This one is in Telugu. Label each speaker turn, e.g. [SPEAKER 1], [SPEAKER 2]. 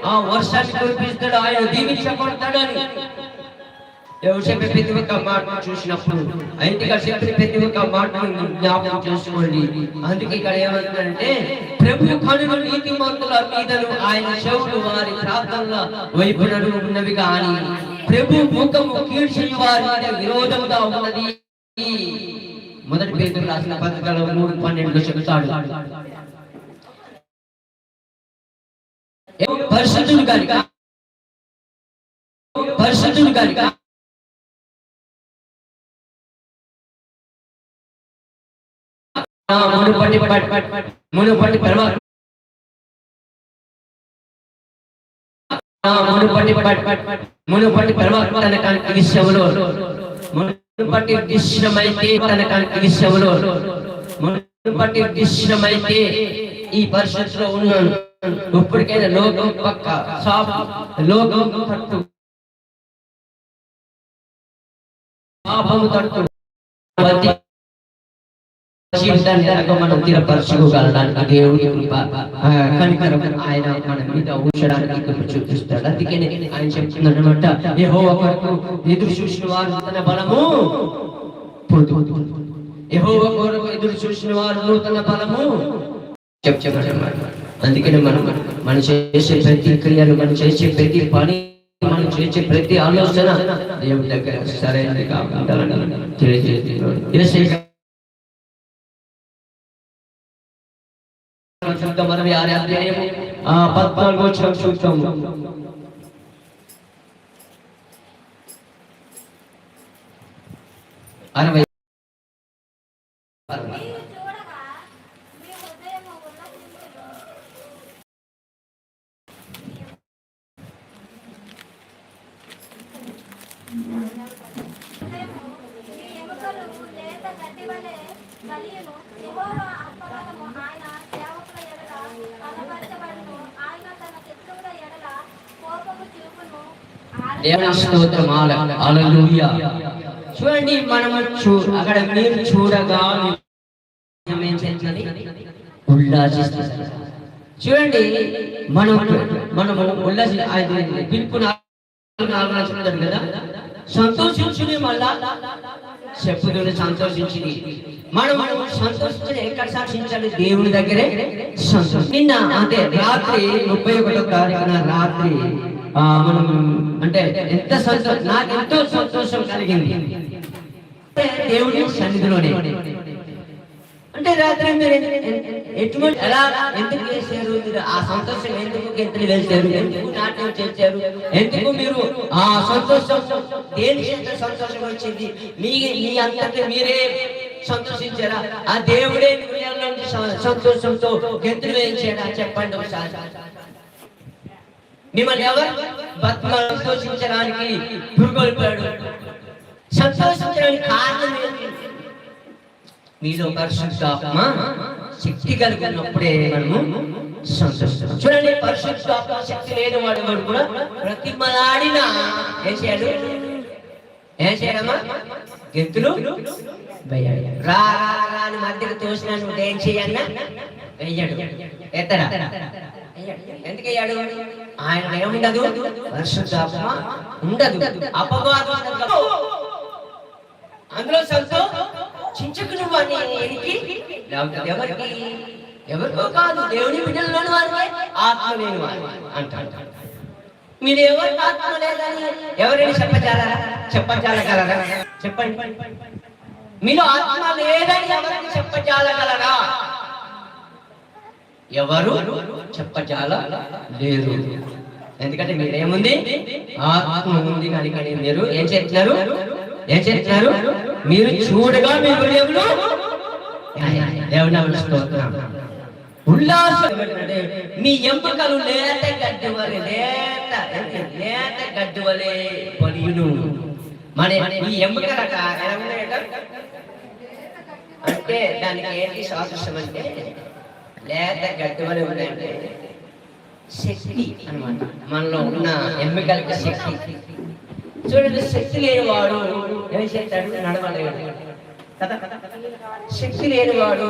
[SPEAKER 1] ఆ వర్షాన్ని కురిపిస్తాడు, ఆయన దీవించబడతాడని చెప్పే ప్రతి ఒక్క మాటను చూసినప్పుడు ఇంటిగా చెప్పిన ప్రతి ఒక్క మాటను జ్ఞాపకం చేసుకోండి. అందుకే ఇక్కడ ఏమంటారంటే ప్రభు కనులు నీతిమంతుల మీదను ఆయన చెవులు వారి ప్రార్థనల వైపునను ఉన్నవి కానీ ప్రభు ముఖము కీర్షించు వారి మీద విరోధముగా ఉన్నది. మొదటి పేతురు రాసిన పత్రికలో 3:12 చెబుతాడు. పరిశుద్ధుడు కనుక మునుపటి ప్రవర్తన విషయంలో మునుపటి విషయమైతే ఈ పరిస్థితిలో ఉన్నాను. ఇప్పటికైనా లోకం పక్క లోకం తట్టు పాపము తట్టు జీవితాన్ని మనం తీరపరచుకోగలడానికి దేవుడి కృప కనికరం ఆయన మన మీద ఉంచడానికి కృప చూపిస్తాడు. అందుకే ఆయన చెప్తున్నాడు అనమాట, యెహోవా కొరకు ఎదురు చూసిన వారు నూతన బలము పొందుతారు. యెహోవా కొరకు ఎదురు చూసిన వారు నూతన బలము చెప్తాడు. అందుకని మనం చేసే ప్రతి క్రియలు, మనం చేసే ప్రతి పని, మనం చేసే ప్రతి ఆలోచన దేవుడి దగ్గర సరైనదిగా ఉండాలని తెలియజేస్తున్నాడు. మనం 14 చూస్తాము. చూడండి, మనము అక్కడ మీరు చూడగా ఉల్లాసిస్తారు. చూడండి, మనము ఉల్లాసి పిలుపుని కదా, సంతోషించుని మళ్ళా చెప్పుతుని సంతోషించింది. మనం సంతోషించిన ఎక్కడ సాక్షించాలి? దేవుని దగ్గరే సంతోషం. నిన్న అంటే రాత్రి 31వ తారీఖున రాత్రి మనం అంటే ఎంత సంతోషం, నాకు ఎంతో సంతోషం కలిగింది దేవుని సన్నిధిలోనే. అంటే రాత్రి మీరు ఎటువంటి ఎలా ఎందుకు చేశారు? మీరు ఆ సంతోషం ఎందుకు గెంతులు వేశారు? ఎందుకు నాట్యం చేశారు? ఎందుకు మీరు ఆ సంతోషం దేని సంతోషం వచ్చింది? మీ అంతటి మీరే సంతోషించారా? ఆ దేవుడే సంతోషంతో గెంతులు వేయించాడా? చెప్పండి ఒకసారి. మిమ్మల్ని ఎవరు సంతోషించడానికి పురుగొల్పాడు? సంతోషించడానికి కారణం ఏంటి? మీలో పరిశుద్ధాత్మ శక్తి కలిగినప్పుడే మనము సంతోషిస్తాం. చూడండి, పరిశుద్ధాత్మ శక్తి లేని వాడు కూడా ప్రతిమలాడిన ఏం చేయడమ్మా? గెంతులు రాని మధ్యకు తోసిన నువ్వు ఏం చేయన్నా వెయ్యాడు. ఎత్తడా? ఎందుకు అయ్యాడు? ఆయన ఏముండదు, పరిశుద్ధాత్మ ఉండదు, అపవాదం అందులో చించకు నువ్వు అని ఎవరికి ఎవరికో కాదు, దేవుని బిడ్డల్లోని వారికి ఆత్మ లేని వారు అంటాడు. మీరు ఎవరికి ఆత్మ లేదని ఎవరైనా చెప్పజాలగలరా? చెప్పండి, మీలో ఆత్మ లేదని ఎవరికి చెప్పజాలగలరా? ఎవరు చెప్పజాలలేరు. ఎందుకంటే మీరేముంది? ఆత్మ ఉంది కనుక మీరు ఏం చేస్తున్నారు? మీరు చూడగా మీ హృదయంలో దేవుని స్తోత్రం ఉల్లాసం. మీ ఎముకలు లేత గడ్డి వలె పొడియును. మన ఈ ఎముకల అంటే దానికి ఏంటి సాదృశ్యం అంటే లేత గడ్డి వలె ఉందంటే శక్తి అన్నమాట. మనలో ఉన్న ఎముకలకి శక్తి. చూడండి, శక్తి లేనివాడు ఏం చేస్తాడు? నడవలేడు కదా. శక్తి లేనివాడు